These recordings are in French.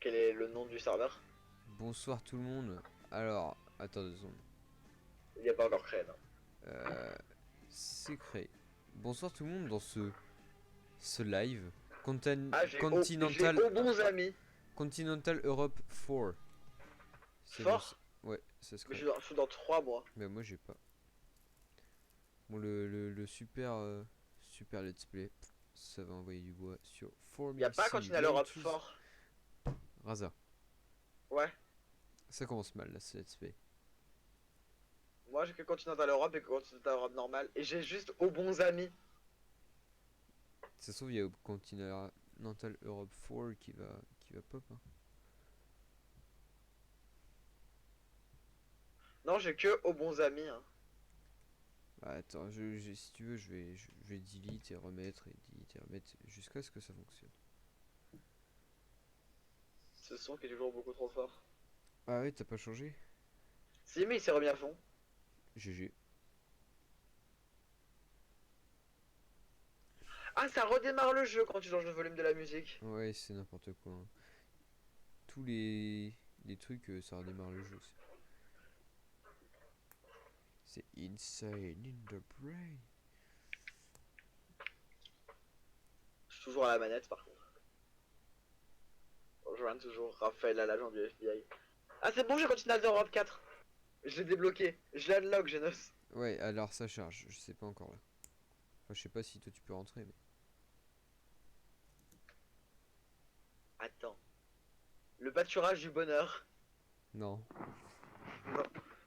quel est le nom du serveur? Bonsoir tout le monde. Alors, attends 2 secondes. Il n'est pas encore créé, non. Euh, c'est créé. Bonsoir tout le monde dans ce live. Ah, j'ai Continental, aux bons amis. Continental Europe 4. C'est bon, Fort. ouais, ça se Mais crée. je suis dans 3 mois. Mais moi j'ai pas. Bon, le super, super let's play, ça va envoyer du bois sur Il n'y a Forming pas Continental Europe Simulators. fort. Raza, Ouais. ça commence mal là, ce let's play. Moi, j'ai que Continental Europe et que Continental Europe normal. Et j'ai juste aux bons amis. Ça se trouve, il y a Continental Europe 4 qui va pop. Hein. Non, j'ai que aux bons amis. Hein. Bah, attends, si tu veux, je vais delete et remettre et delete et remettre jusqu'à ce que ça fonctionne. Ce son qui est toujours beaucoup trop fort. Ah ouais, t'as pas changé? Si, mais il s'est remis à fond. GG. Ah, ça redémarre le jeu quand tu changes le volume de la musique. Ouais, c'est n'importe quoi. Hein. Tous les trucs, ça redémarre le jeu. C'est insane in the brain. Je suis toujours à la manette par contre. Je rejoins toujours Raphaël à l'agent du FBI. Ah, c'est bon, j'ai Continental Europe 4. Je l'ai débloqué. Je l'unlock, Genos. Ouais, alors ça charge, je sais pas encore là. Enfin, je sais pas si toi tu peux rentrer, mais. Attends. Le pâturage du bonheur. Non. Non.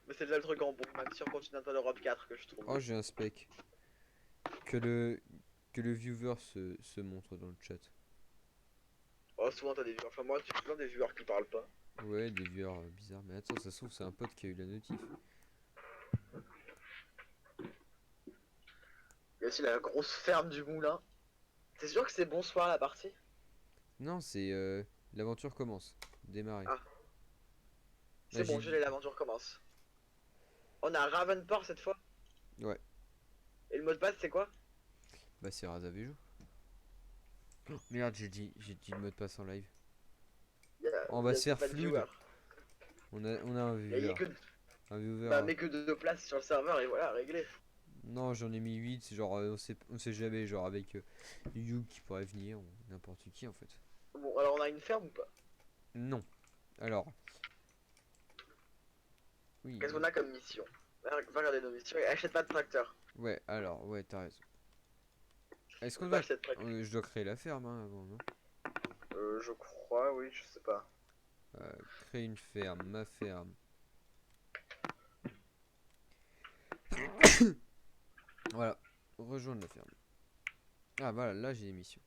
Mais c'est déjà le truc en bon, même sur Continental Europe 4 que je trouve. Oh, j'ai un spec. Que le, que le viewer se montre dans le chat. Oh, souvent t'as des viewers. Enfin, moi, j'ai souvent des viewers qui parlent pas. Ouais, des viewers bizarres. Mais attends, ça se trouve, c'est un pote qui a eu la notif. Il y a aussi la grosse ferme du moulin. T'es sûr que c'est bonsoir la partie? Non, c'est. L'aventure commence. Démarrer. Ah, Là, c'est j'ai bon, je dit. l'ai, l'aventure commence. On a Ravenport cette fois. Ouais, Et le mot de passe, c'est quoi? bah c'est Razavejo. Merde, j'ai dit le mot de passe en live. On Il va y a se faire pas de flood. viewers. On a un Il y a viewer. que, Un viewer. bah, mais que deux places sur le serveur et voilà, réglé. Non, j'en ai mis 8. Genre, on sait jamais. Genre, avec You qui pourrait venir. Ou n'importe qui en fait. Bon, alors on a une ferme ou pas? Non. Alors. Oui. Qu'est-ce qu'on a comme mission? Va regarder nos missions et achète pas de tracteur. Ouais, alors, ouais, t'as raison. Est-ce Faut qu'on pas doit. acheter de tracteur. Je dois créer la ferme hein, avant, non? Je crois, oui, je sais pas. Créer une ferme, ma ferme. Voilà. Rejoindre la ferme. Ah, voilà, là j'ai des missions.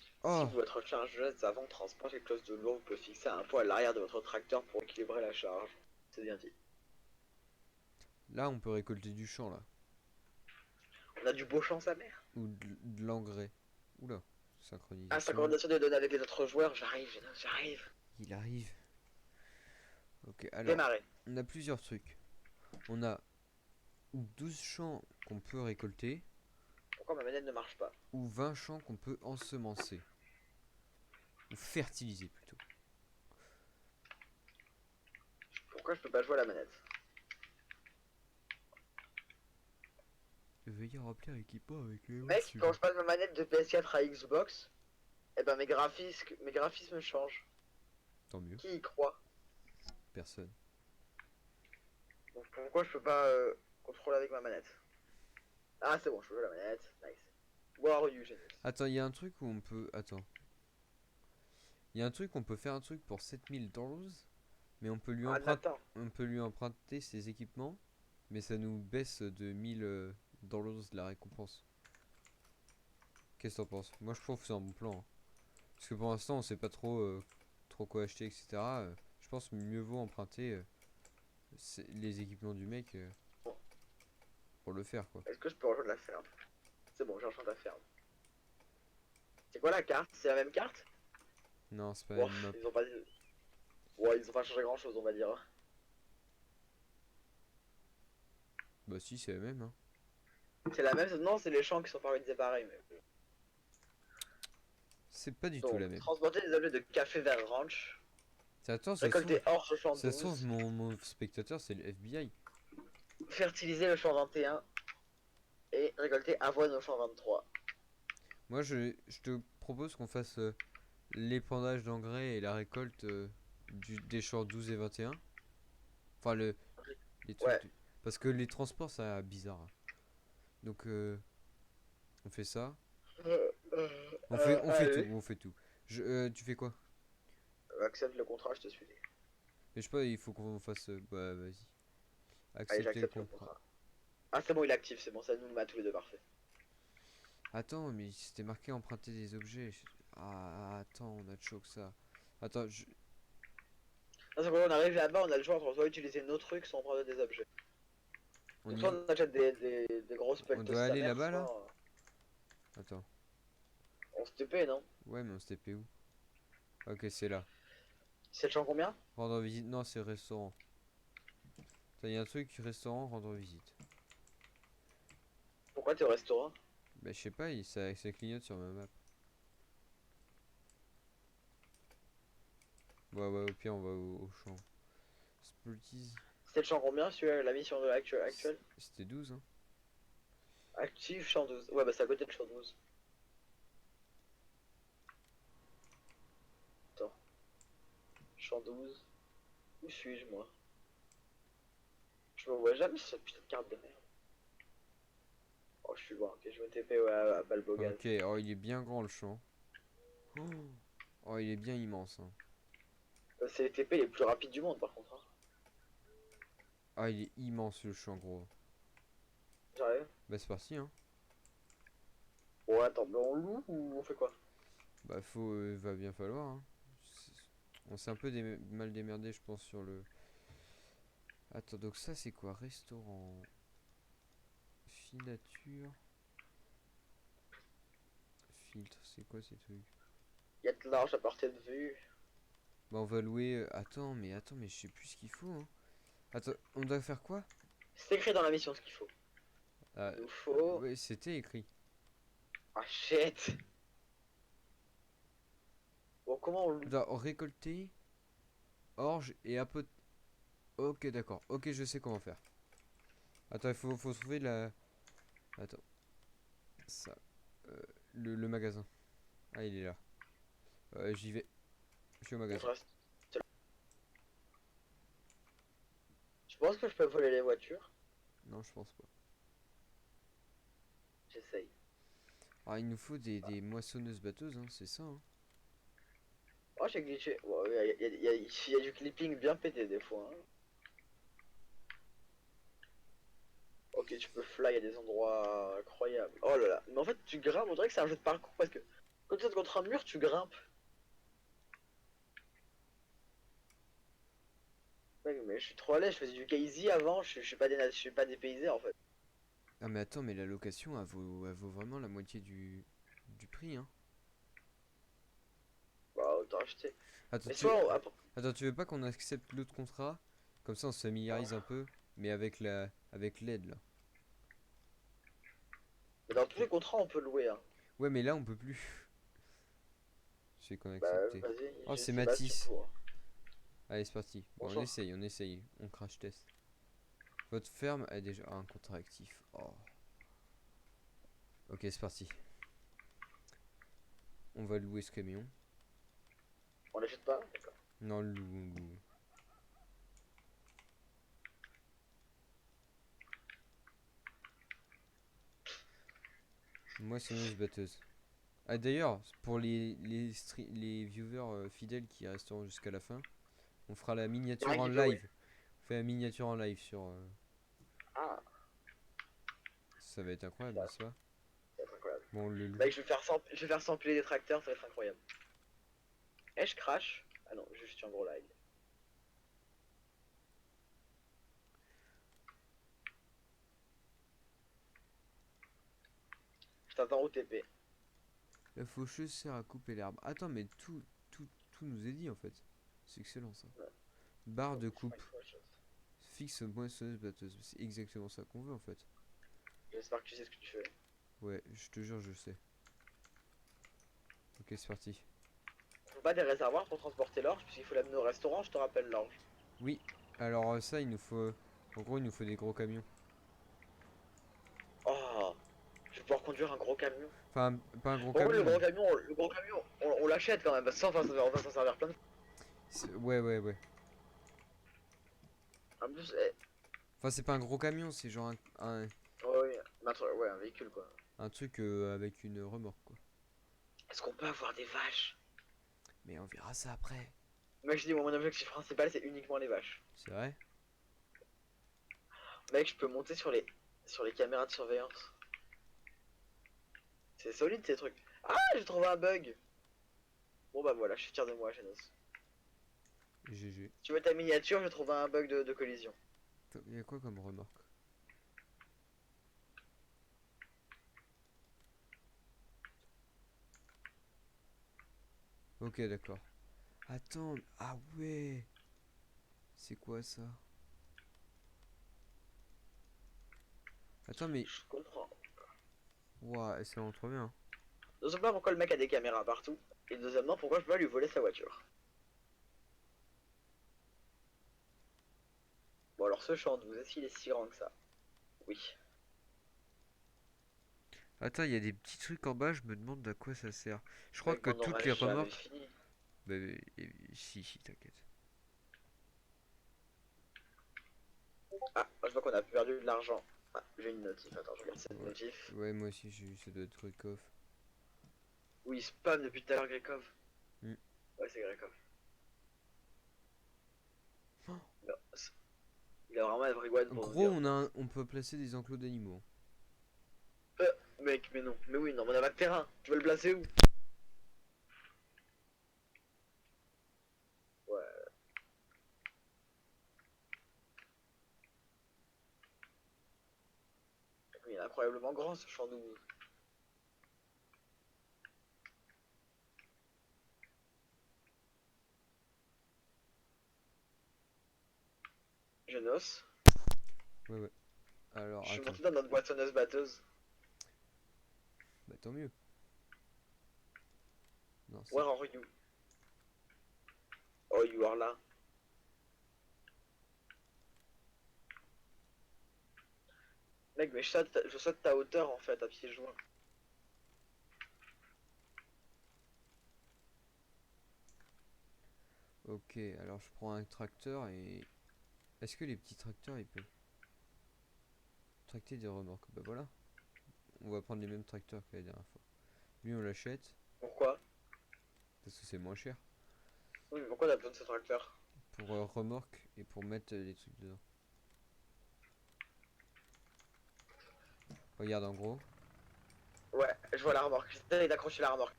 Si Oh! votre chargeuse avant transporte quelque chose de lourd, vous pouvez fixer un poids à l'arrière de votre tracteur pour équilibrer la charge. C'est bien dit. Là, on peut récolter du champ, là. On a du beau champ, sa mère. Ou de l'engrais. Oula. Ah, Synchronisation. synchronisation des données avec les autres joueurs, j'arrive, j'arrive. Il arrive. Ok, alors. Démarrer. On a plusieurs trucs. On a 12 champs qu'on peut récolter. Pourquoi ma manette ne marche pas? Ou 20 champs qu'on peut ensemencer. Ou fertiliser plutôt. Pourquoi je peux pas jouer à la manette? Veuillez remplir l'équipement avec les mots Mec, quand suivants. je passe ma manette de PS4 à Xbox, eh ben mes graphismes changent. Tant mieux. Qui y croit? Personne. Donc pourquoi je peux pas contrôler avec ma manette? Ah, c'est bon, je peux jouer à la manette. Nice. Where are you, Genesis? Attends, il y a un truc où on peut. Attends. Il y a un truc, on peut faire un truc pour 7000 $. Mais Ah, Nathan. on peut lui emprunter ses équipements. Mais ça nous baisse de 1000 $ la récompense. Qu'est-ce que t'en penses? Moi je trouve que c'est un bon plan. Hein. Parce que pour l'instant on sait pas trop quoi acheter, etc. Je pense mieux vaut emprunter les équipements du mec Bon, pour le faire quoi. est-ce que je peux rejoindre la ferme? C'est bon, j'ai rejoint la ferme. C'est quoi la carte? C'est la même carte? Non, c'est pas Bon, une map. ils ont pas dit... Ouais, ils ont pas changé grand chose, on va dire. Bah si, c'est la même. Hein. C'est la même, non, c'est les champs qui sont pas organisés pareil. Mais... C'est pas du tout Donc, la même. transporter des objets de café vers ranch. Attends, Récolter orge au champ ça se trouve 12. mon spectateur, c'est le FBI. Fertiliser le champ 21. Et récolter avoine au champ 23. Moi, je te propose qu'on fasse l'épandage d'engrais et la récolte des champs 12 et 21. Enfin, les trucs. Ouais. Parce que les transports, ça bizarre, hein. Donc, on fait ça. On fait tout, Allez. on fait tout. Tu fais quoi? Accepte le contrat, je te suis. Mais je sais pas, il faut qu'on fasse. Bah, vas-y. Allez, Accepter le j'accepte le contrat. contrat. Ah, c'est bon, il est actif, c'est bon, ça nous met à tous les deux, parfait. Attends, mais c'était marqué emprunter des objets. Ah, attends, on a de chaud que ça. Attends, Là, c'est quand on arrive là-bas, on a le choix entre soit utiliser nos trucs, soit prendre des objets. on Donc, y... soit on achète des grosses on pelletos doit sa aller mère, là-bas là? soit Attends. on se TP, non? Ouais, mais on s'était fait où? Ok, c'est là. C'est le champ combien? Rendre visite. Non, c'est restaurant. Il y a un truc, restaurant, rendre visite. Pourquoi t'es au restaurant? Bah, je sais pas, ça clignote sur ma map. Ouais, au pire, on va au champ. Splitties. C'était le champ combien, celui-là, la mission de actuelle? C'était 12, hein. Actif, champ 12. Ouais, bah c'est à côté de champ 12. Attends. Champ 12. Où suis-je, moi? Je me vois jamais sur cette putain de carte de merde. Oh, je suis loin, ok, je me TP ouais, à Balbogan. Ok, oh, il est bien grand le champ. Oh, oh, il est bien immense, hein. C'est les TP les plus rapides du monde, par contre. Hein. Ah, il est immense le champ, gros. J'arrive. Bah, c'est parti, hein. Bon, attends, mais on loue ou on fait quoi? Bah, va bien falloir, hein. On s'est un peu mal démerdé, je pense, sur le. Attends, donc ça, c'est quoi? Restaurant. Filature. Filtre, c'est quoi ces trucs? Y'a de l'arche à portée de vue. Bah, on va louer. Attends, mais je sais plus ce qu'il faut, hein. Attends, on doit faire quoi? C'est écrit dans la mission ce qu'il faut. Ah, Il nous faut. ouais, c'était écrit. Ah shit! Bon, comment on loue? On doit récolter orge et apot. Ok, d'accord. Ok, je sais comment faire. Attends, faut trouver la. Attends. Ça. Le magasin. Ah, il est là. J'y vais. Je suis au Bon, je magasin. reste. Je pense que je peux voler les voitures. Non, je pense pas. J'essaye. Ah, il nous faut des moissonneuses batteuses, hein, c'est ça, hein. Oh, j'ai glitché. Ouais, y a du clipping bien pété des fois. Hein. Ok, tu peux fly à des endroits incroyables. Oh là là. Mais en fait, tu grimpes. On dirait que c'est un jeu de parcours parce que quand tu es contre un mur, tu grimpes. Mec, mais je suis trop à l'aise. Je faisais du easy avant. Je suis pas dépaysé en fait. Ah, mais attends, mais la location, elle vaut vraiment la moitié du prix, hein. Bah, autant acheter. Attends, Mais soit, attends, tu veux pas qu'on accepte l'autre contrat? Comme ça, on se familiarise un peu, mais avec l'aide, là. mais dans tous les contrats, on peut louer. Hein. Ouais, mais là, on peut plus. Je sais qu'on a Bah, accepté. vas-y. Oh, c'est Bah, tu Matisse. pour. Allez, c'est parti. Bon, Bonsoir. on essaye. On crash test. Votre ferme a déjà un contrat actif. Oh. Ok, c'est parti. On va louer ce camion. On l'achète pas? D'accord. Non, on loue. Moissonneuse batteuse. Ah, d'ailleurs, pour les viewers fidèles qui resteront jusqu'à la fin, on fera la Y'a miniature un en giveaway. live. On fait la miniature en live sur. Ah, Ça va être incroyable, ça n'est-ce pas? va être incroyable. Bon, on le loue. Mec, je vais faire sampler des tracteurs, ça va être incroyable. Eh, je crash? Ah non, juste un gros lag. Je t'attends au TP. La faucheuse sert à couper l'herbe. Attends, mais tout nous est dit en fait. C'est excellent ça. Ouais. Barre de C'est pas coupe. une fois, chose. Fixe moissonneuse batteuse. C'est exactement ça qu'on veut en fait. J'espère que tu sais ce que tu fais. Ouais, je te jure, je sais. Ok, c'est parti. Faut pas des réservoirs pour transporter l'orge, puisqu'il faut l'amener au restaurant, je te rappelle l'orge. Oui, alors ça, il nous faut... En gros, il nous faut des gros camions. Oh, je vais pouvoir conduire un gros camion. Enfin, pas un gros Par contre, camion. le gros camion, on l'achète quand même, parce que ça, enfin, on va s'en servir plein de fois. Ouais, ouais, ouais. En plus, Enfin, c'est pas un gros camion, c'est genre ouais, ouais, ouais, un véhicule quoi. un truc avec une remorque, quoi. Est-ce qu'on peut avoir des vaches? Mais on verra ça après. Mec, je dis, moi, mon objectif principal, c'est uniquement les vaches. C'est vrai? Mec, je peux monter sur les caméras de surveillance. C'est solide ces trucs. Ah, j'ai trouvé un bug. Bon bah voilà, je suis fier de moi, Genos. GG. Tu veux ta miniature, j'ai trouvé un bug de collision. Il y a quoi comme remorque? Ok, d'accord. Attends, ah ouais. C'est quoi ça? Attends, mais... Je comprends. Ouah, c'est vraiment trop bien. Je sais pas pourquoi le mec a des caméras partout. Et deuxièmement, pourquoi je peux pas lui voler sa voiture. Bon alors ce champ 12, est-ce qu'il est si grand que ça? Oui. Attends, il y a des petits trucs en bas, je me demande à quoi ça sert. Je crois Mec, que on n'aura toutes les jamais remorques... fini. Bah, si, si, t'inquiète. Ah, je vois qu'on a perdu de l'argent. Ah, j'ai une notif, attends, je regarde cette Ouais, notif. ouais, moi aussi, j'ai eu ça doit être Rukov. Oui, il spam depuis tout à l'heure Grekov. Hmm. Ouais, c'est Grekov. Oh, Non, il a vraiment everyone en pour nous gros, dire. on peut placer des enclos d'animaux. Mec, mais non. Mais oui, non, mais on a pas de terrain. Tu veux le placer où? Ouais. Il est incroyablement grand ce champ 12. Genos. Ouais, ouais. Je Alors, suis attends. monté dans notre boîtonneuse batteuse. Bah, tant mieux. Non, c'est... Where are you? Oh, you are là. Mec, mais je saute ta hauteur en fait, à pieds joints. Ok, alors je prends un tracteur et... Est-ce que les petits tracteurs, ils peuvent tracter des remorques? Bah voilà. On va prendre les mêmes tracteurs que la dernière fois. Lui, on l'achète Pourquoi? parce que c'est moins cher. Oui, mais pourquoi on a besoin de ce tracteur? Pour remorque et pour mettre les trucs dedans. Regarde en gros. Ouais, je vois la remorque. J'essaie d'accrocher la remorque.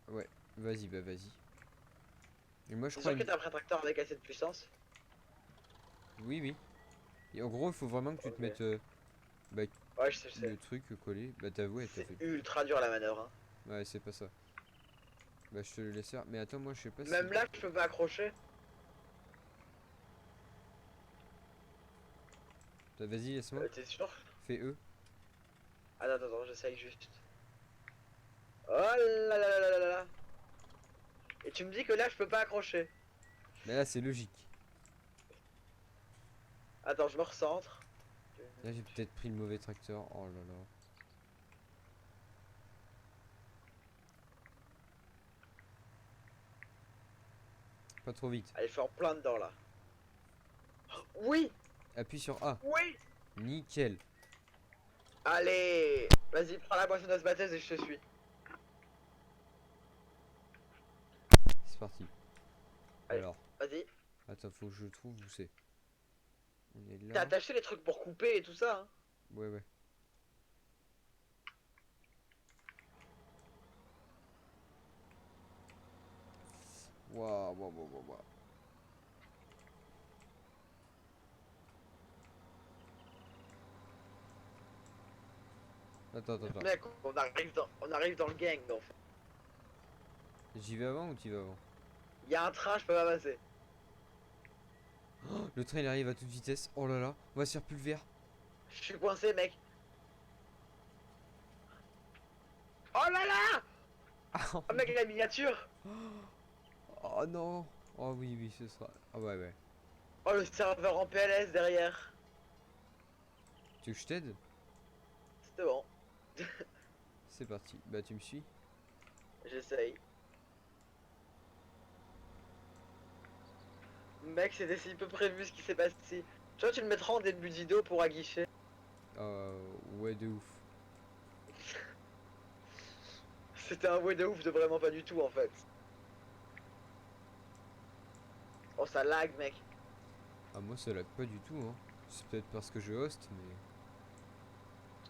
Ouais, vas-y, bah vas-y. Et moi, je T'es crois sûr que une... t'as un tracteur avec assez de puissance? Oui, oui. Et en gros, il faut vraiment que tu te Ok. mettes bah, Ouais, je sais. le truc collé. Bah t'as ouais, t'as C'est fait. ultra dur la manœuvre. Hein. Ouais, c'est pas ça. Bah je te le laisse faire. Mais attends, moi je sais pas si... Même là, je peux pas accrocher. Bah, vas-y, laisse-moi. T'es sûr? Fais E. Attends, attends, j'essaye juste. Oh là là là là là là. Et tu me dis que là, je peux pas accrocher. Mais là, c'est logique. Attends, je me recentre. Là, j'ai peut-être pris le mauvais tracteur. Oh là là. Pas trop vite. Allez, je suis en plein dedans là. Oui! Appuie sur A. Oui! Nickel. Allez! Vas-y, prends la boisson de batteuse et je te suis. C'est parti. Allez, Alors. vas-y. Attends, faut que je trouve où c'est. On est T'as là. attaché les trucs pour couper et tout ça, hein? Ouais, ouais. Waouh, waouh, waouh, waouh, waouh. Attends, attends, attends. Mec, on arrive dans le gang, en fait. J'y vais avant ou t'y vas avant? Il y a un train, je peux pas passer. Le train il arrive à toute vitesse. Oh là là. On va se faire pulvère. Je suis coincé, mec. Oh là là. Oh mec, la miniature. Oh non. Oh oui, oui, ce sera. Ah ouais, ouais. Oh le serveur en PLS derrière. Tu veux que je t'aide? C'est bon, C'est parti. Bah, tu me suis? j'essaye. Mec, c'était si peu prévu ce qui s'est passé. Tu vois, tu le mettras en début de vidéo pour aguicher. Ouais, de ouf. C'était un ouais de ouf de vraiment pas du tout en fait. Oh ça lag mec. Ah, moi, ça lag pas du tout, hein. C'est peut-être parce que je host, mais.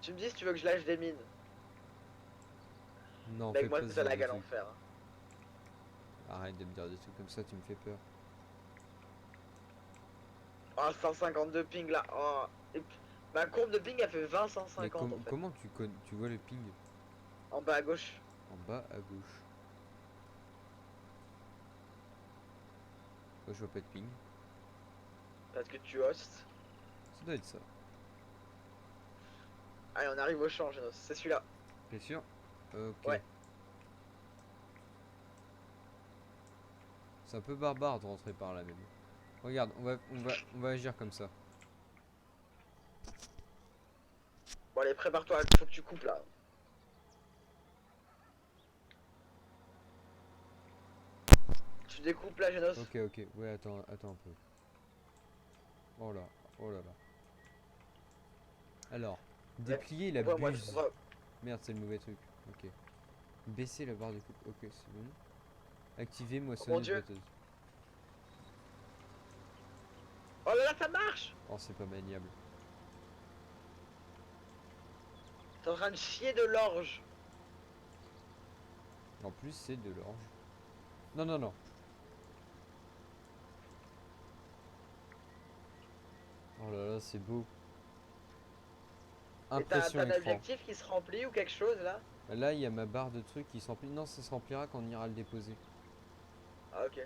Tu me dis si tu veux que je lâche des mines. Non, Mec, fais moi pas ce ça genre lag de à truc. l'enfer. Arrête de me dire des trucs comme ça, tu me fais peur. Oh 152 ping là. Oh. Et puis, ma courbe de ping elle fait 20 Mais 150 en fait. comment tu vois le ping? En bas à gauche. En bas à gauche. Moi, je vois pas de ping. Parce que tu hostes. Ça doit être ça. Allez on arrive au champ Genos. C'est celui-là. T'es sûr? Ok. Ouais. C'est un peu barbare de rentrer par là même. Regarde, on va agir comme ça. Bon allez prépare-toi. Faut que tu coupes là. Tu découpes là Genos. Ok, ok. Ouais, attends un peu. Oh là, oh là là. Alors, Ouais. déplier On la va, buse. Merde, c'est le mauvais truc. Ok. Baisser la barre de coupe. Ok, c'est bon. Activer Oh mon moissonneuse dieu. batteuse. Oh là là ça marche. Oh, c'est pas maniable. T'es en train de chier de l'orge. En plus, c'est de l'orge. Non, non, non. Oh là là, c'est beau. Et t'as Impression un écran. objectif qui se remplit ou quelque chose là? Là, il y a ma barre de trucs qui s'emplit. Non, ça se remplira quand on ira le déposer. Ah ok.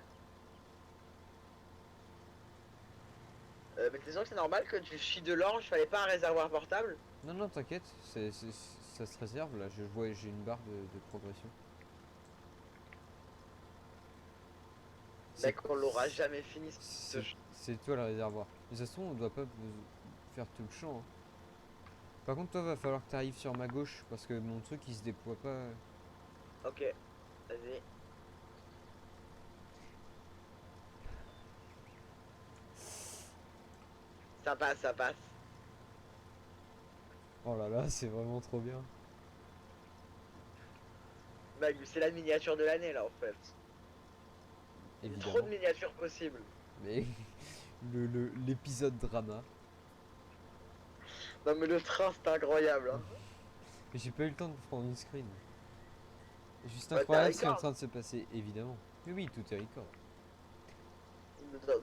Mais t'es sûr que c'est normal que tu chies de l'orge, fallait pas un réservoir portable? Non, non, t'inquiète. Ça se réserve là. Je vois, j'ai une barre de progression. C'est Mec, on l'aura jamais fini ce c'est c'est toi le réservoir. Mais de toute façon, on doit pas faire tout le champ, hein. Par contre, toi, va falloir que tu arrives sur ma gauche parce que mon truc il se déploie pas. Ok, vas-y. Ça passe, ça passe. Oh là là, c'est vraiment trop bien. Mec, c'est la miniature de l'année là en fait. Il y a trop de Évidemment. miniatures possibles. Mais l'épisode drama. Non mais le train c'est incroyable hein. Mais j'ai pas eu le temps de prendre une screen. Juste Bah t'as incroyable ce qui est en record. train de se passer, évidemment. Mais oui, tout est record.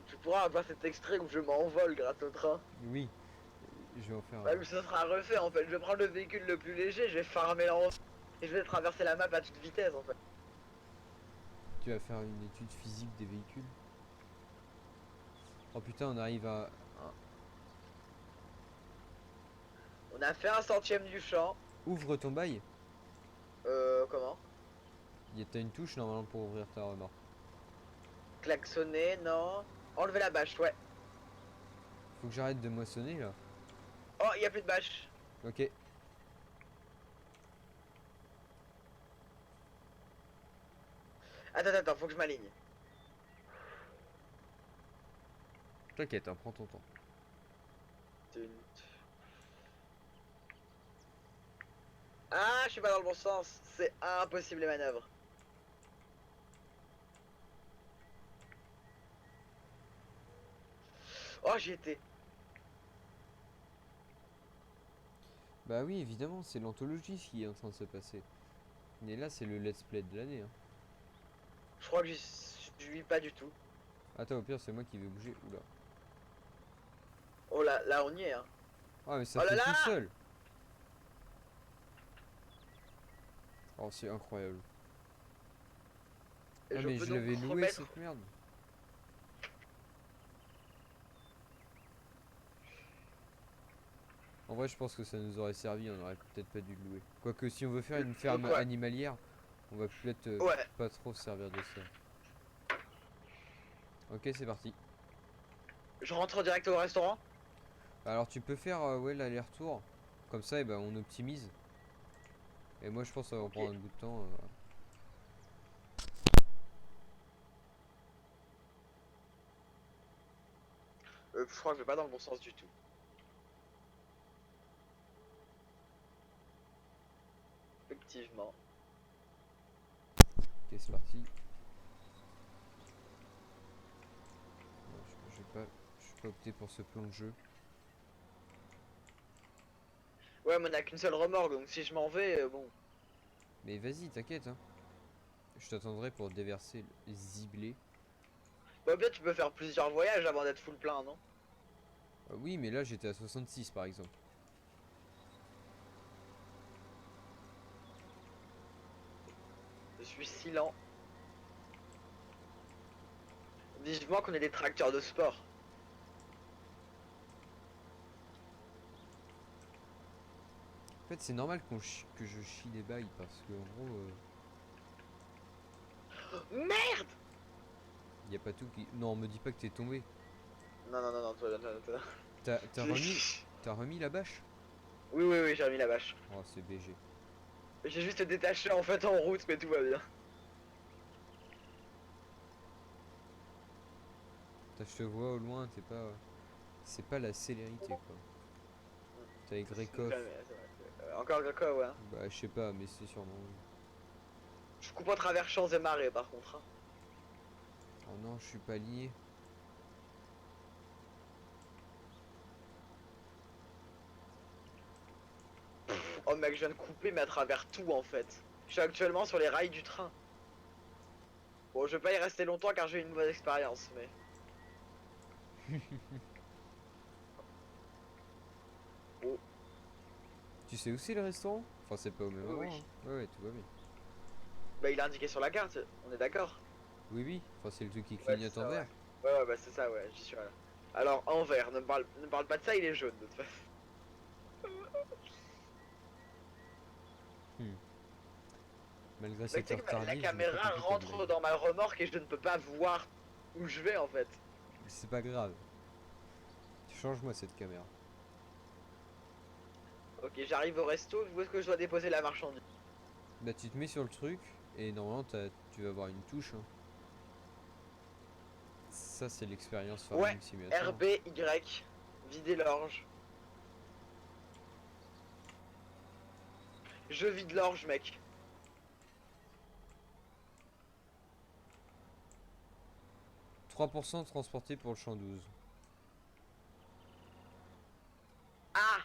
Tu pourras avoir cet extrait où je m'envole grâce au train. Oui, je vais en faire Bah un. mais ce sera refait en fait. Je vais prendre le véhicule le plus léger, je vais farmer en et je vais traverser la map à toute vitesse en fait. Tu vas faire une étude physique des véhicules. Oh putain, on arrive à. On a fait un centième du champ. Ouvre ton bail. Comment? T'as une touche normalement pour ouvrir ta remorque. Klaxonner, non. Enlever la bâche, ouais. Faut que j'arrête de moissonner là. Oh, il y a plus de bâche. Ok. Attends, faut que je m'aligne. T'inquiète, hein, prends ton temps. Ah, je suis pas dans le bon sens. C'est impossible les manœuvres. Oh, j'y étais. Bah oui, évidemment, c'est l'anthologie qui est en train de se passer. Mais là, c'est le let's play de l'année, hein. Je crois que j'y suis pas du tout. Attends, au pire, c'est moi qui vais bouger. Oula. Oh là on y est, hein. Ah, mais ça Oh là fait là. tout seul. Oh, c'est incroyable. Et Ah, je mais peux je donc l'avais loué remettre. cette merde. En vrai, je pense que ça nous aurait servi, on aurait peut-être pas dû le louer. Quoique, si on veut faire une ferme Donc ouais, animalière, on va peut-être ouais. pas trop se servir de ça. Ok, c'est parti. Je rentre direct au restaurant. Alors, tu peux faire ouais, l'aller-retour. Comme ça, et ben, on optimise. Et moi, je pense que ça va Ok. prendre un bout de temps. Je crois que je vais pas dans le bon sens du tout. Effectivement. Ok, c'est parti. Non, je vais pas opter pour ce plan de jeu. Ouais, mais on a qu'une seule remorque, donc si je m'en vais, bon. Mais vas-y, t'inquiète, hein. Je t'attendrai pour déverser le ziblé. Bah, peut-être tu peux faire plusieurs voyages avant d'être full plein, non? Oui, mais là, j'étais à 66 par exemple. Je suis si lent. Vivement qu'on ait des tracteurs de sport. En fait, c'est normal que je chie des bails parce que, en gros, Merde! y a pas tout qui. Non, me dis pas que t'es tombé. Non, non, non, non, toi. T'as t'as remis la bâche? Oui, oui, oui, j'ai remis la vache. Oh, c'est BG. J'ai juste détaché en fait en route, mais tout va bien. Je te vois au loin, t'es pas. C'est pas la célérité, quoi. T'as Grecoff. Encore quoi, ouais. Bah, je sais pas, mais c'est sûrement. Je coupe à travers champs et marais par contre, hein. Oh non, je suis pas lié. Oh mec, je viens de couper mais à travers tout en fait. Je suis actuellement sur les rails du train. Bon, je vais pas y rester longtemps car j'ai eu une mauvaise expérience, mais... Oh, Tu sais où c'est le restaurant? Enfin, c'est pas au même oui, endroit, oui. hein. Ouais, ouais, tout va bien. Bah il est indiqué sur la carte, on est d'accord. Oui, oui. Enfin, c'est le truc qui Ouais, c'est clignote en ça, vert. ouais. Ouais, ouais, bah c'est ça, ouais, j'y suis là. Alors, en vert, ne me parle pas de ça, il est jaune de toute façon. Hmm. Malgré Mec, cette tu sais heure que la tardive, je n'ai pas caméra compris ta blague. rentre dans ma remorque et je ne peux pas voir où je vais en fait. C'est pas grave. Change-moi cette caméra. Ok, j'arrive au resto, où est-ce que je dois déposer la marchandise? Bah, tu te mets sur le truc et normalement, tu vas avoir une touche, hein. Ça, c'est l'expérience Ouais, Farming Simulator, hein. RBY, vider l'orge. Je vide l'orge, mec. 3% transporté pour le champ 12. Ah,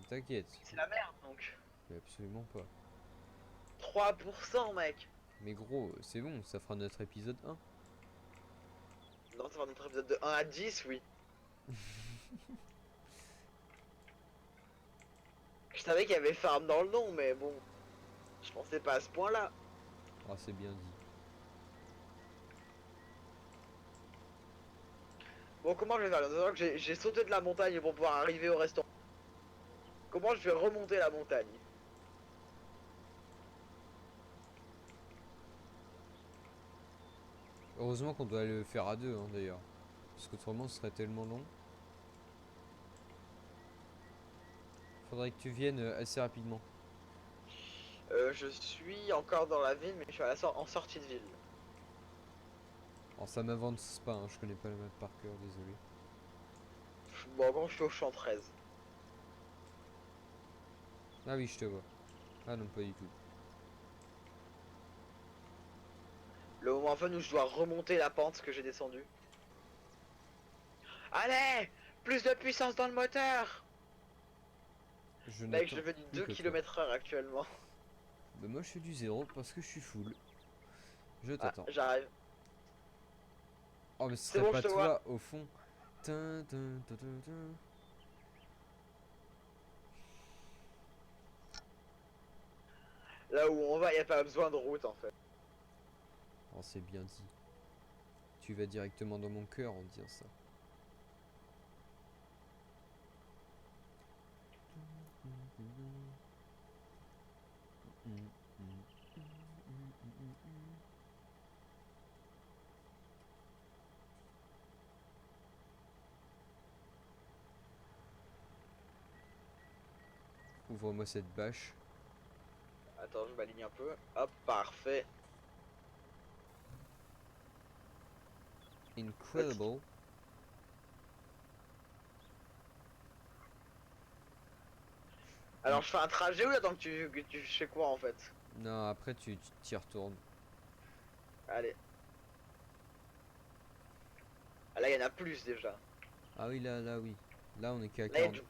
T'inquiète. c'est la merde donc. Mais absolument pas. 3%, mec. Mais gros, c'est bon, ça fera notre épisode 1. Non, ça va notre épisode de 1 à 10, oui. Je savais qu'il y avait farm dans le nom, mais bon, je pensais pas à ce point-là. Ah, c'est bien dit. Bon, comment je vais faire? Maintenant que j'ai sauté de la montagne pour pouvoir arriver au restaurant. Comment je vais remonter la montagne? Heureusement qu'on doit le faire à deux, hein, d'ailleurs. Parce qu'autrement, ce serait tellement long. Faudrait que tu viennes assez rapidement. Je suis encore dans la ville, mais je suis à en sortie de ville. Alors, ça m'avance pas, hein, je connais pas la map par cœur, désolé. Bon, quand je suis au champ 13. Ah oui, je te vois. Ah non, pas du tout. Le moment fun où je dois remonter la pente que j'ai descendue. Allez! Plus de puissance dans le moteur! Je Mec, je n'attends fais du plus 2 que toi. km/h actuellement. Bah, moi, je fais du zéro parce que je suis full. Je Ah, t'attends. j'arrive. Oh, mais ce C'est serait bon, je pas te vois. toi, au fond. Tin, tin, tin, tin, tin. Là où on va, y a pas besoin de route en fait. Oh, c'est bien dit. Tu vas directement dans mon cœur en disant ça. Ouvre-moi cette bâche. Attends, je m'aligne un peu. Hop, parfait. Incredible. Alors je fais un trajet ou attends que tu fais quoi en fait? Non, après tu t'y retournes. Allez. Ah, là il y en a plus déjà. Ah oui, là, oui. Là, on est qu'à Là il y a 40. du,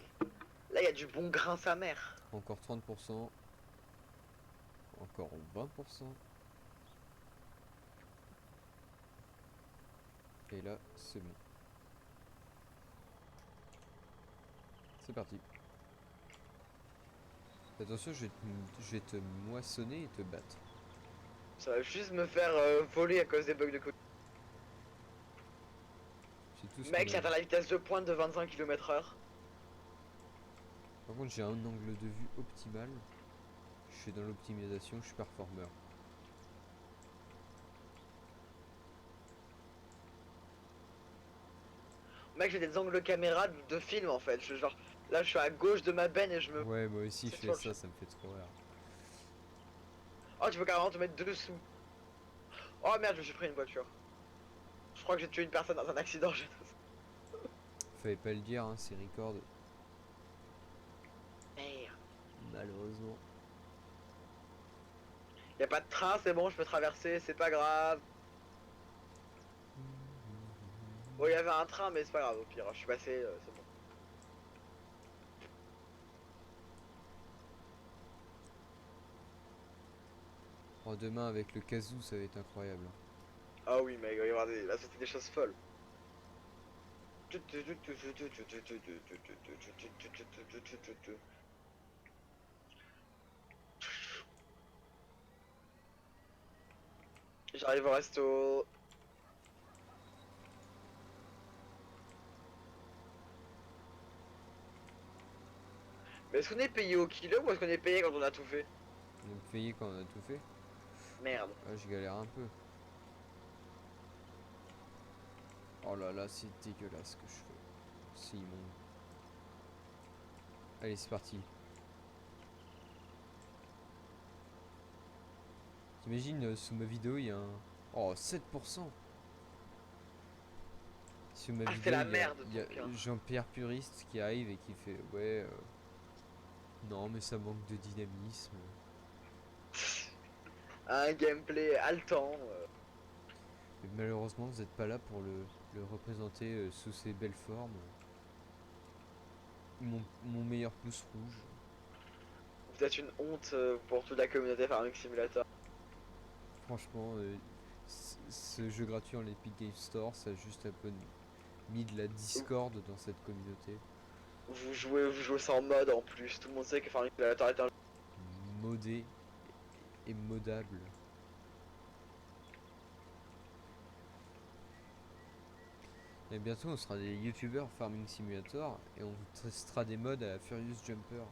là, il y a du bon grain sa mère. Encore 30%. Encore 20%. Et là, c'est bon. C'est parti. Attention, je vais te moissonner et te battre. Ça va juste me faire voler à cause des bugs de code. C'est tout ce qu'on Mec, a. j'atteins la vitesse de pointe de 25 km/h. Par contre, j'ai un angle de vue optimal. Je suis dans l'optimisation, je suis performeur. Mec, j'ai des angles caméra de film en fait. Genre, là je suis à gauche de ma benne et je me. Ouais, moi aussi, je C'est fais sur le ça, ça me fait trop rire. Oh, tu peux carrément te mettre dessous. Oh merde, je me suis pris une voiture. Je crois que j'ai tué une personne dans un accident. Fallait pas le dire, hein, c'est record. Merde. Malheureusement. Y a pas de train, c'est bon, je peux traverser, c'est pas grave. Bon, il y avait un train, mais c'est pas grave, au pire, je suis passé, c'est bon. Oh, demain, avec le kazoo, ça va être incroyable. Ah oui, mec, il va y avoir des... là, c'était des choses folles. J'arrive au resto. Mais est-ce qu'on est payé au kilo ou est-ce qu'on est payé quand on a tout fait? On est payé quand on a tout fait. Merde. Ah, je galère un peu. Oh là là, c'est dégueulasse ce que je fais. C'est immonde. Allez, c'est parti. T'imagines, sous ma vidéo, il y a un... Oh, 7%. Sur ma Ah, c'est vidéo, la il merde, y a donc. Hein. Jean-Pierre Puriste qui arrive et qui fait... Ouais, non, mais ça manque de dynamisme. Un gameplay haletant. Mais malheureusement, vous n'êtes pas là pour le représenter sous ses belles formes. Mon meilleur pouce rouge. Vous êtes une honte pour toute la communauté Farming Simulator. Franchement, ce jeu gratuit en l'Epic Game Store, ça a juste un peu mis de la discorde dans cette communauté. Vous jouez sans mode en plus. Tout le monde sait que Farming Simulator est un. Modé et modable. Et bientôt, on sera des youtubeurs Farming Simulator et on vous testera des modes à la Furious Jumper.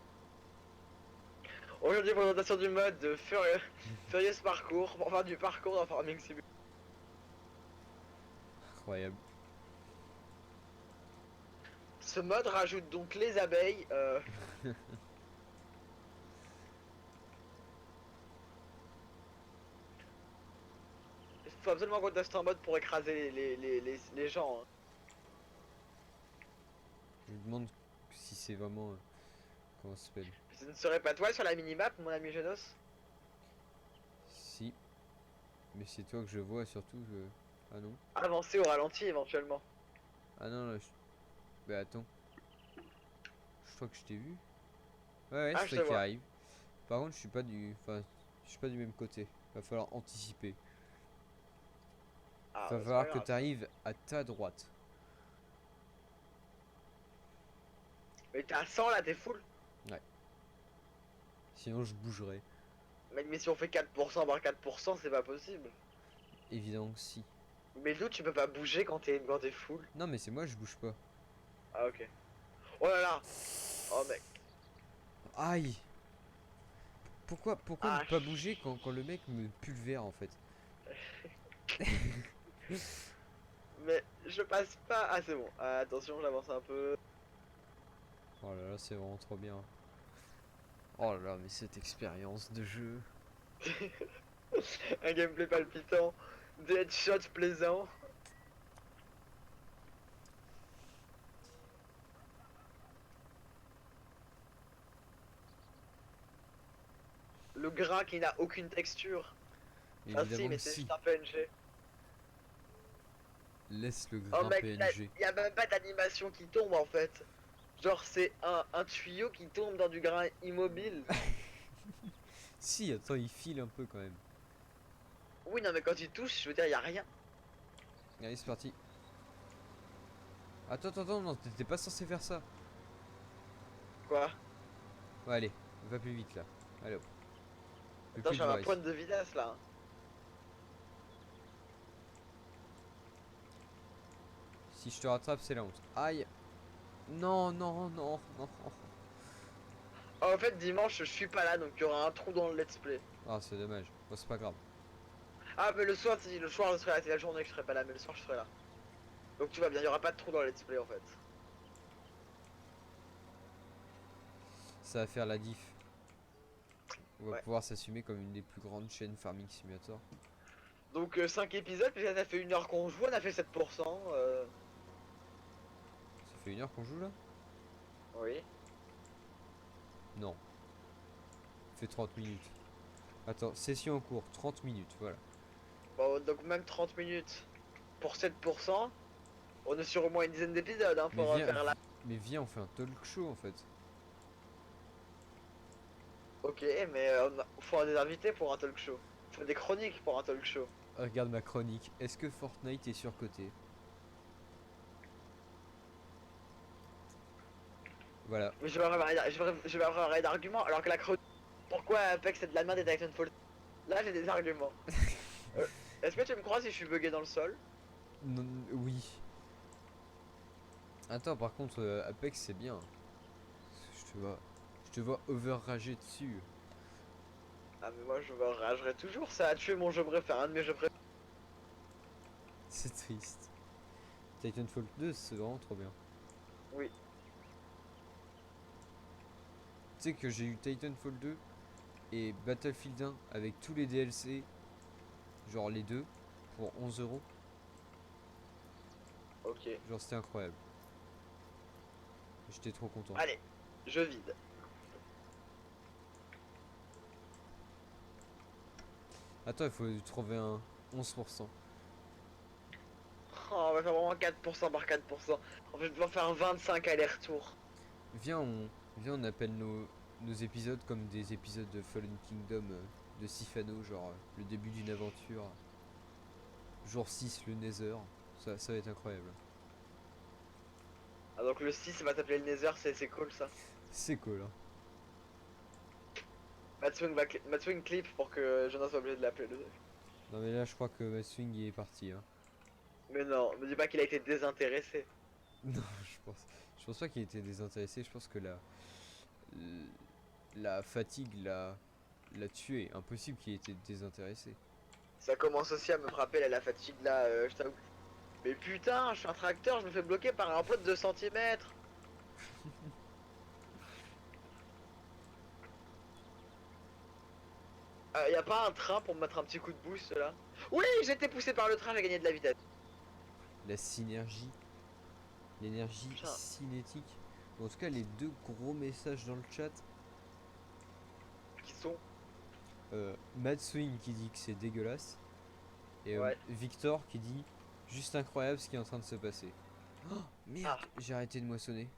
Aujourd'hui, présentation du mode de Furious Parcours pour faire du parcours dans Farming Simulator. Incroyable. Ce mode rajoute donc les abeilles. Il faut absolument qu'on teste un mode pour écraser les gens. Hein. Je me demande si c'est vraiment... comment ça s'appelle? Ce ne serait pas toi sur la minimap, mon ami Genos? Si. Mais c'est toi que je vois surtout. Ah non. Avancer au ralenti éventuellement. Ah non, là, bah attends. Je crois que je t'ai vu. Ouais, Ah, c'est je toi te qui vois. arrive. Par contre, je suis pas du... Enfin, je suis pas du même côté. Va falloir anticiper. Ah, Va bah, c'est pas falloir que grave. tu arrives à ta droite. Mais t'es à 100 là, t'es full. Ouais. Sinon, je bougerai. Mais si on fait 4% par 4%, c'est pas possible. Évidemment que si. Mais d'où tu peux pas bouger quand t'es full? Non, mais c'est moi, je bouge pas. Ah, ok. Oh là là. Oh mec. Aïe! Pourquoi ne Ah, pas bouger quand le mec me pulvère en fait? mais je passe pas. Ah, c'est bon. Attention, j'avance un peu. Oh là là, c'est vraiment trop bien. Oh là là, mais cette expérience de jeu. Un gameplay palpitant, des headshots plaisants. Le grain qui n'a aucune texture. Enfin si, Évidemment mais que c'est si. juste un PNG. Laisse le Oh grain mec, PNG. y a même pas d'animation qui tombe en fait. Genre c'est un tuyau qui tombe dans du grain immobile. Si, attends, il file un peu quand même. Oui non mais quand il touche, je veux dire y a rien. Allez, c'est parti. Attends, attends, attends, non, t'étais pas censé faire ça. Quoi? Ouais, allez, va plus vite là. Allez hop. Je veux Attends, plus je te suis à ma voir ici. pointe de vitesse là, hein. Si je te rattrape, c'est la honte. Aïe. Non, non, non, non. Oh, en fait dimanche je suis pas là donc il y aura un trou dans le let's play. Ah, c'est dommage. Bon, c'est pas grave. Ah mais le soir, si le soir je serai là, c'est la journée que je serai pas là, mais le soir je serai là. Donc tu vas bien, il y aura pas de trou dans le let's play en fait. Ça va faire la diff. On va Ouais. pouvoir s'assumer comme une des plus grandes chaînes Farming Simulator. Donc 5 épisodes, puis ça fait 1 heure qu'on joue, on a fait 7%. Ça fait 1 heure qu'on joue là? Oui. Non. Ça fait 30 minutes. Attends, session en cours, 30 minutes, voilà. Bon, donc même 30 minutes pour 7%, on est sur au moins une dizaine d'épisodes hein, Mais pour viens, faire la... mais viens, on fait un talk show en fait. Ok, mais faut des invités pour un talk show. Faut des chroniques pour un talk show. Regarde ma chronique. Est-ce que Fortnite est surcoté? Voilà. Mais je vais avoir rien d'arguments, alors que la chronique... Pourquoi Apex c'est de la merde et Titanfall... Là j'ai des arguments. Euh, Est-ce que tu me crois si je suis bugué dans le sol? Non, oui. Attends, par contre, Apex c'est bien. Je te vois overrager dessus. Ah mais moi je me ragerai toujours, ça a tué mon jeu préféré, un de mes jeux préférés. C'est triste. Titanfall 2, c'est vraiment trop bien. Oui. Tu sais que j'ai eu Titanfall 2 et Battlefield 1 avec tous les DLC, genre les deux, pour 11 €. Ok. Genre c'était incroyable. J'étais trop content. Allez, je vide. Attends, il faut trouver un 11%. Oh, on va faire vraiment 4% par 4%. En fait, je vais faire 25 allers-retours. Viens, on appelle nos épisodes comme des épisodes de Fallen Kingdom de Sifano, genre le début d'une aventure. Jour 6, le Nether. Ça va être incroyable. Ah, donc le 6 va s'appeler le Nether, c'est cool ça. C'est cool, hein. Matswing clip pour que je n'en sois obligé de l'appeler le... Non mais là, je crois que ma swing est parti, hein. Mais non, me dis pas qu'il a été désintéressé. Non, je pense pas qu'il était désintéressé. Je pense que la fatigue l'a tué. Impossible qu'il ait été désintéressé. Ça commence aussi à me frapper là, la fatigue là, je t'avoue. Mais putain, je suis un tracteur, je me fais bloquer par un plot de 2 centimètres. Y a pas un train pour me mettre un petit coup de boost là? Oui, j'ai été poussé par le train, j'ai gagné de la vitesse. La synergie, l'énergie Putain, cinétique. Bon, en tout cas, les deux gros messages dans le chat. qui sont... Mad Swing qui dit que c'est dégueulasse. Et Ouais. Victor qui dit juste incroyable ce qui est en train de se passer. Oh merde, Ah, j'ai arrêté de moissonner.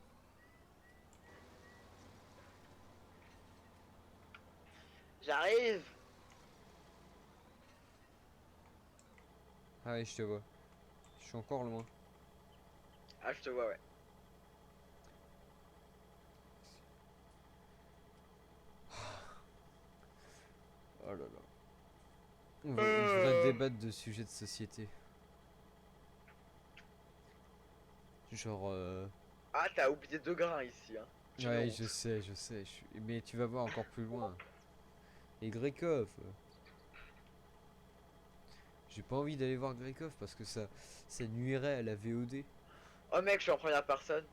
j'arrive. Ah ouais, je te vois. Je suis encore loin. Ah, je te vois, ouais. Oh là là. On devrait débattre de sujets de société. Genre, Ah, t'as oublié 2 grains ici, hein. J'ai ouais, honte. je sais. Mais tu vas voir encore plus loin. Et Grekov. J'ai pas envie d'aller voir Grekov parce que ça nuirait à la VOD. Oh mec, je suis en première personne.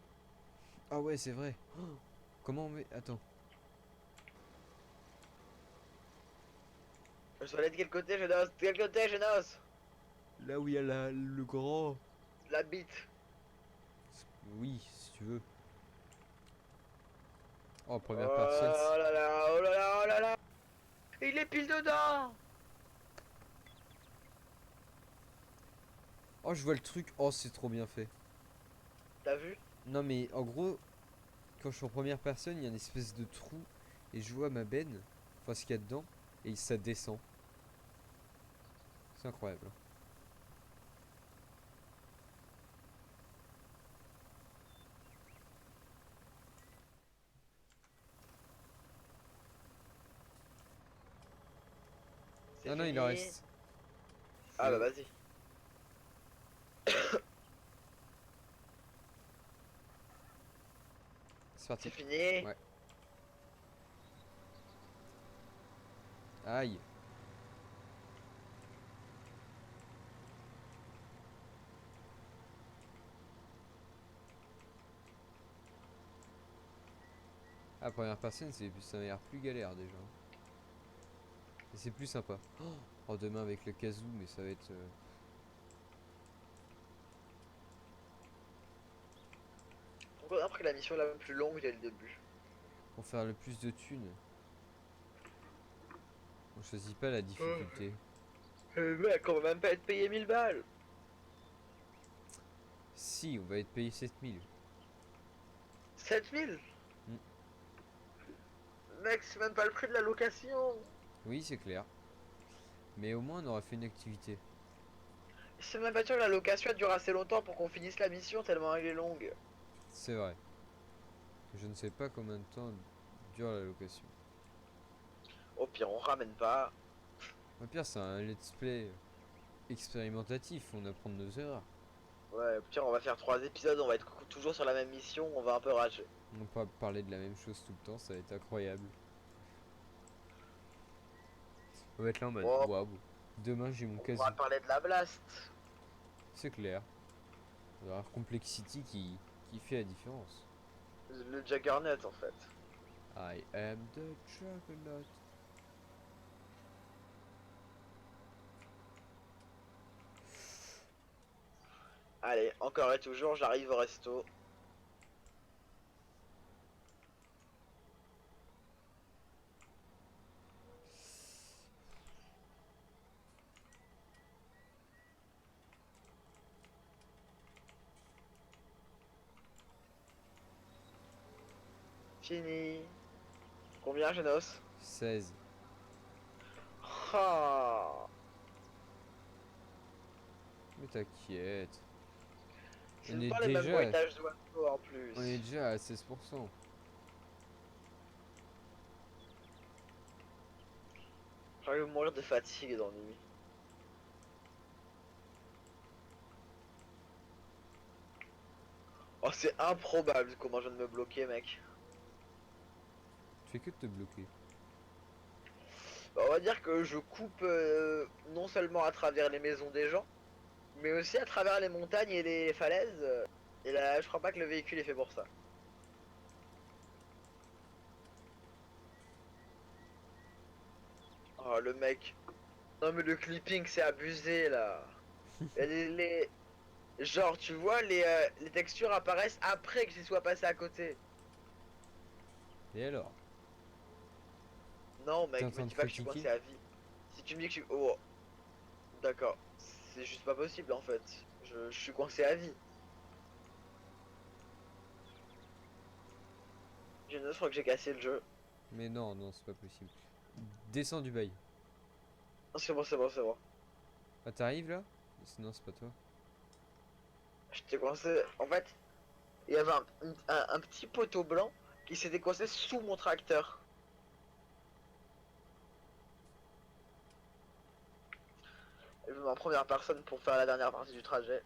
Ah ouais, c'est vrai. Oh, comment on met. Attends. Je dois aller de quel côté, Genos? De quel côté, Genos? Là où il y a le grand. La bite. Oui, si tu veux. Oh, Oh première personne. là là, oh là là, oh là là. Il est pile dedans. Oh, je vois le truc. Oh, c'est trop bien fait. T'as vu? Non, mais en gros, quand je suis en première personne, il y a une espèce de trou. Et je vois ma benne. Enfin, ce qu'il y a dedans. Et ça descend. C'est incroyable. C'est Ah non, il en fini. reste. Ah bah Je... vas-y. C'est C'est parti. fini. Ouais. Aïe. Ah, première personne, ça m'a l'air plus galère déjà. Et c'est plus sympa. Oh, demain avec le kazoo, mais ça va être. Pourquoi on a pris la mission la plus longue dès le début? Pour faire le plus de thunes. On choisit pas la difficulté. Mec, on va même pas être payé 1000 balles. Si, on va être payé 7000. 7000. Hmm. Mec, c'est même pas le prix de la location. Oui, c'est clair. Mais au moins, on aura fait une activité. C'est même pas sûr que la location elle dure assez longtemps pour qu'on finisse la mission tellement elle est longue. C'est vrai. Je ne sais pas combien de temps dure la location. Au pire, on ramène pas. Au pire, c'est un let's play expérimentatif. On apprend de nos erreurs. Ouais, au pire, on va faire 3 épisodes, on va être toujours sur la même mission, on va un peu rager. On ne peut pas parler de la même chose tout le temps. Ça va être incroyable. On va être là en mode Bon, waouh. Demain, j'ai mon on va kazoo. parler de la Blast. C'est clair. Il y aura Complexity qui fait la différence. Le Juggernaut en fait. I am the Juggernaut. Allez, encore et toujours, j'arrive au resto. Fini. Combien, Genos? 16. Ah. Mais t'inquiète. C'est On est pas les mêmes déjà, bruitages d'oiseaux en plus. on est déjà à 16%. J'arrive à mourir de fatigue d'ennui. Oh, c'est improbable comment je viens de me bloquer, mec. Tu fais que de te bloquer. Bah, on va dire que je coupe non seulement à travers les maisons des gens, mais aussi à travers les montagnes et les falaises. Et là, je crois pas que le véhicule est fait pour ça. Oh, le mec. Non, mais le clipping, c'est abusé, là. Et genre, tu vois, les textures apparaissent après que j'y sois passé à côté. Et alors? Non, T'es en mec, me train de dis pas que je suis critiquer? coincé à vie. Si tu me dis que je suis... Oh, d'accord. C'est juste pas possible, en fait. Je suis coincé à vie. Je ne crois que j'ai cassé le jeu. Mais non, non, c'est pas possible. Descends du bail. Oh, c'est bon, c'est bon, c'est bon. Ah, t'arrives là? Non, c'est pas toi. J'étais coincé. En fait, il y avait un petit poteau blanc qui s'était coincé sous mon tracteur. Je me mets en première personne pour faire la dernière partie du trajet.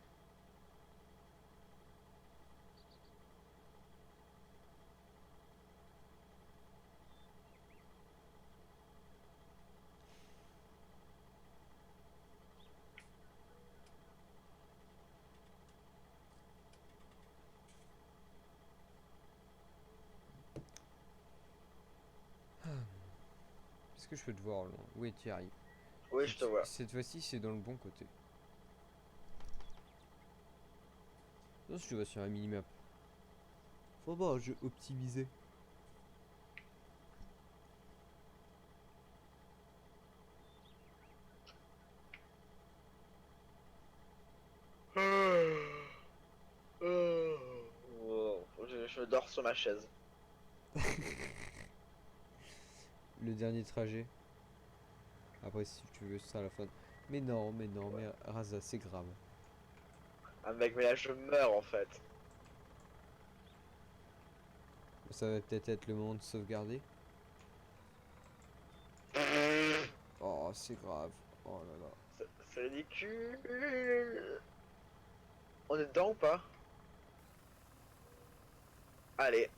Est-ce que je peux te voir là? Oui, tu y arrives. Oui, je te vois. Cette fois-ci, c'est dans le bon côté. Non, je te vois sur un minimap. Faut voir un jeu optimisé. Wow. Je dors sur ma chaise. Le dernier trajet. Après, si tu veux ça à la fin. Mais non, Ouais. mais Raza, c'est grave. Ah mec, mais là je meurs en fait. Ça va peut-être être le moment de sauvegarder. Oh, c'est grave. Oh là là. C'est ridicule. On est dedans ou pas? Allez.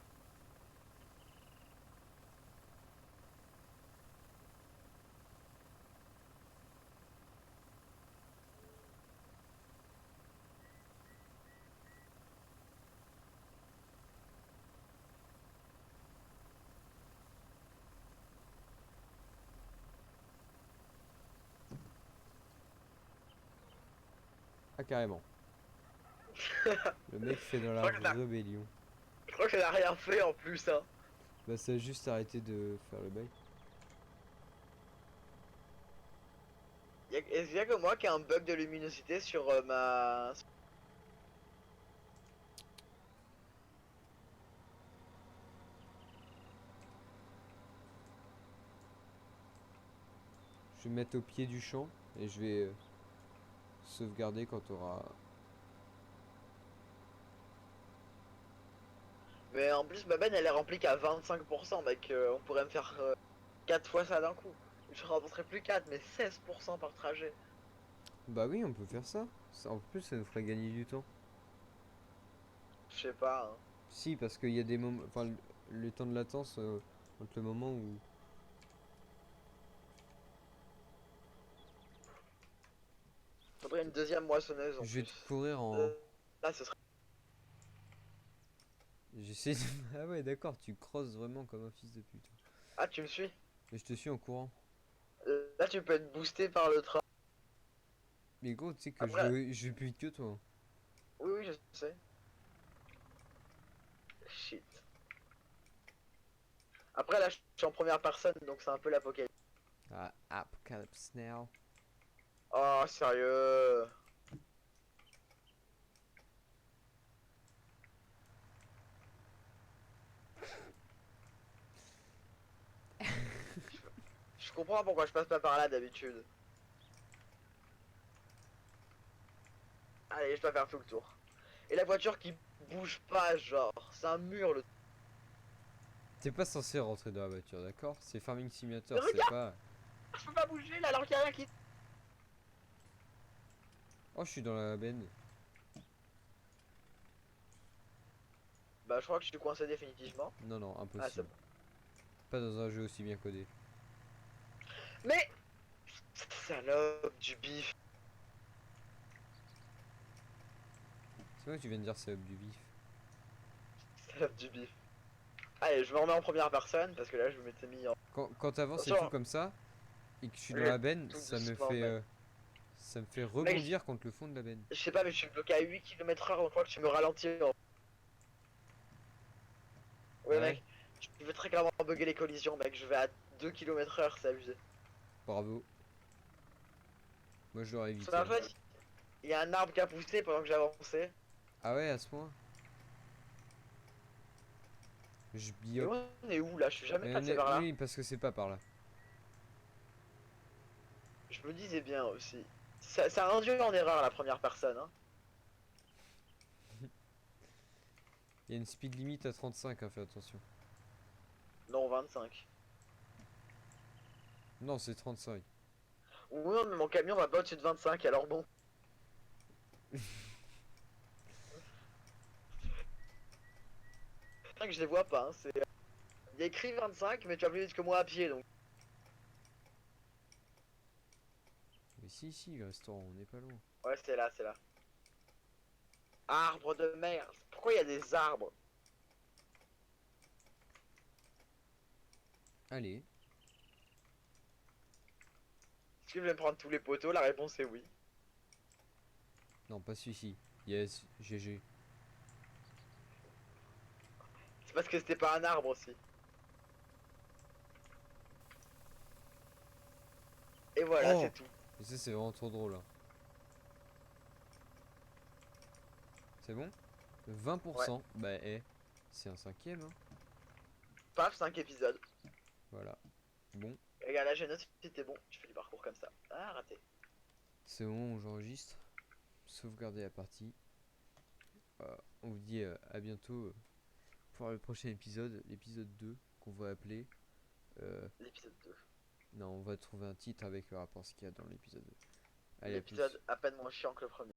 Ah, carrément. Le mec fait dans Je la crois que t'as- rébellion. je crois qu'elle a rien fait en plus, hein. Bah, ça a juste arrêté de faire le bail. Est-ce qu'il y a que moi qui a un bug de luminosité sur ma... Je vais me mettre au pied du champ et je vais sauvegarder quand t'auras. Mais en plus ma benne elle est remplie qu'à 25% mec. On pourrait me faire 4 fois ça d'un coup. Je rembourserai plus 4 mais 16% par trajet. Bah oui, on peut faire ça. En plus, ça nous ferait gagner du temps. Je sais pas, hein. Si, parce qu'il y a des moments. Enfin, le temps de latence entre le moment où. Faudrait une deuxième moissonneuse en Je vais te plus. courir en. Euh, Là ce serait... J'essaie de. Ah ouais, d'accord, tu crosses vraiment comme un fils de pute. Ah tu me suis? Mais je te suis en courant. Là tu peux être boosté par le train. Mais gros, tu sais que Après... je vais plus vite que toi, hein. Oui oui je sais. Shit. Après là je suis en première personne donc c'est un peu l'apocalypse. Ah, Apocalypse Now. Oh sérieux. Je comprends pourquoi je passe pas par là d'habitude. Allez je dois faire tout le tour. Et la voiture qui bouge pas genre. C'est un mur le... T'es pas censé rentrer dans la voiture, d'accord? C'est Farming Mais Simulator, c'est regarde, pas. je peux pas bouger là alors qu'il y a rien qui... Oh, je suis dans la benne. Bah je crois que je suis coincé définitivement. Non, non, Ah c'est impossible. bon. Pas dans un jeu aussi bien codé. Mais... Salope du bif. C'est vrai que tu viens de dire c'est du bif. Salope du bif. Allez je me remets en première personne parce que là je m'étais mis en... Quand t'avances et tout Attention, comme ça, et que je suis dans ok, la benne, tout doucement mec. ça me fait Mec, rebondir contre le fond de la benne. je sais pas mais je suis bloqué à 8 km/h donc je crois que tu me ralentis. Ouais Ah ouais? mec, tu veux très clairement bugger les collisions mec, je vais à 2 km/h, c'est abusé. Bravo. Moi je l'aurais Ça évité, m'a hein. fait, il y a un arbre qui a poussé pendant que j'avançais. Ah ouais, à ce point? Je Mais biope. on est où là? Je suis jamais passé par là. Oui, parce que c'est pas par là. Je me disais bien aussi. Ça a induit en erreur la première personne, hein. Il y a une speed limit à 35, hein, fais attention. Non, 25. Non, c'est 35. Ou non, mais mon camion va pas au-dessus de 25, alors bon. C'est vrai que je les vois pas, hein. C'est... Il y a écrit 25, mais tu vas plus vite que moi à pied, donc... Mais si, le restaurant, on n'est pas loin. Ouais, c'est là, c'est là. Arbre de merde. Pourquoi il y a des arbres? Allez. Est-ce que je vais me prendre tous les poteaux? La réponse est oui. Non, pas celui-ci. Yes, GG. C'est parce que c'était pas un arbre aussi. Et voilà, Oh! c'est tout. Et ça, c'est vraiment trop drôle, hein. C'est bon? Ouais. 20%. Bah, c'est un cinquième, hein. Paf, 5 épisodes. Voilà. Bon, Regarde, là, je note si c'était bon. Je fais du parcours comme ça. Ah, raté. c'est au moment où j'enregistre. Sauvegarder la partie. On vous dit à bientôt pour le prochain épisode, l'épisode 2, qu'on va appeler. L'épisode 2. Non, on va trouver un titre avec le rapport à ce qu'il y a dans l'épisode 2. Allez, à plus. L'épisode à peine moins chiant que le premier.